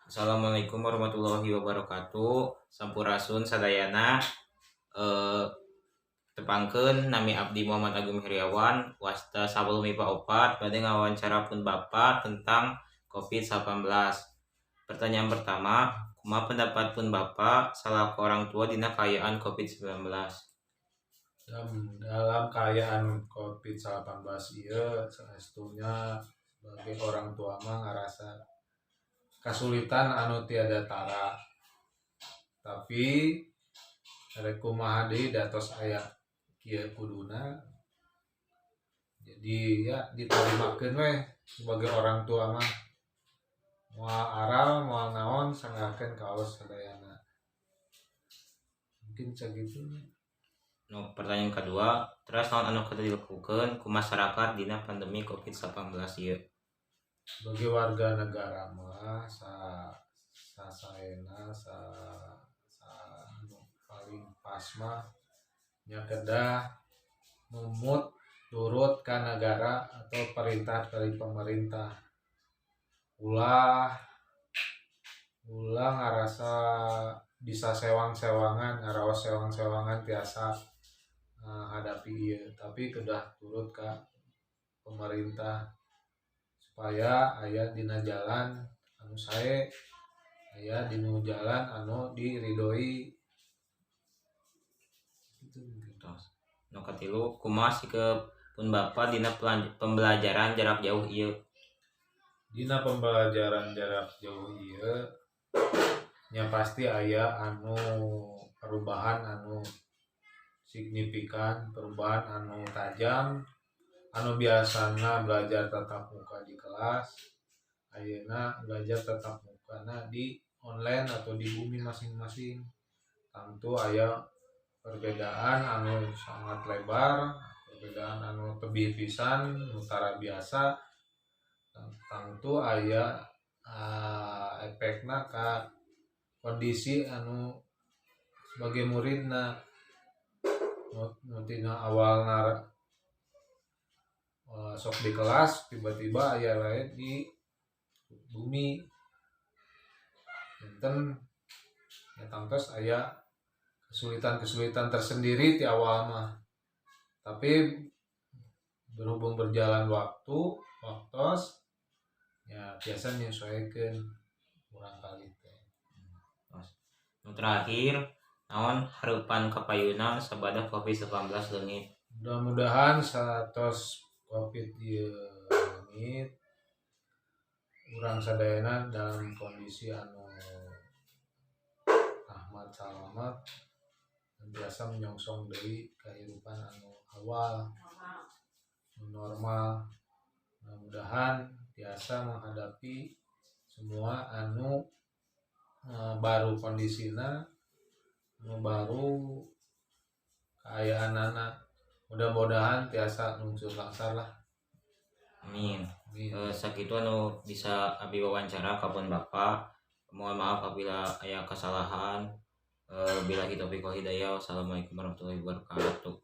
Assalamualaikum warahmatullahi wabarakatuh. Sampurasun sadayana tepangkeun nami abdi Muhammad Agung Heriawan wasta sabelum MIPA 4 bade ngawawancara pun Bapak tentang COVID-19. Pertanyaan pertama, kumaha pendapat pun Bapak salaku orang tua dina kaayaan COVID-19? Dalam keadaan COVID-19 ieu saestunya sebagai orang tua mah ngarasa kasulitan anu tiada tara. Tapi rek kumaha deui datos aya kieu kuduna. Jadi ya diterimakeun we sebagai orang tua mah. Moal aral moal naon sanggakeun kaos sadayana. Mungkin sakitu. Pertanyaan kedua, terus naon anu kudu dilakukeun ku masyarakat dina pandemi COVID-19 ieu? Sebagai warga negara mah saena anu paling pas mah nya kedah numut turut ka negara atau perintah dari pemerintah. Ulah ngarasa bisa sewang-sewangan ngaraos sewang-sewangan tiasa hadapi ieu, tapi kedah turut ka pemerintah supaya aya dina jalan anu sae, aya dina jalan anu diridoi. Nu katilu, kumaha sikeun pun Bapak dina pembelajaran jarak jauh ieu? Dina pembelajaran jarak jauh ieu nya pasti aya anu perubahan anu signifikan, perubahan anu tajam. Anu biasana belajar tatap muka di kelas, ayeuna belajar tatap mukana di online atau di bumi masing-masing. Tentu aya perbedaan anu sangat lebar, perbedaan anu tebih pisan, nu tara biasa. Tentu aya efekna ka kondisi anu sebagai muridna. Nu tina awalna sok di kelas tiba-tiba aya lain di bumi. Enten ya tangtos aya kesulitan-kesulitan tersendiri di awal mah. Tapi berhubung berjalan waktos ya biasa menyesuaikan kurang kali teh. Nu terakhir, naon hareupan kapayuna sabada COVID-19 leungit? Mudah-mudahan satos COVID ieu leungit urang sadayana dalam kondisi anu rahmat salamet dan biasa menyongsong deui kehidupan anu awal normal. Mudah-mudahan biasa menghadapi semua anu baru kondisina, anu baru kaayaanana. Mudah-mudahan tiasa nuncur langsar lah. Amin. Sakitu anu bisa abdi wawancara ka pun Bapak. Mohon maaf apabila aya kesalahan. Billahi taufiq wal hidayah. Wassalamualaikum warahmatullahi wabarakatuh.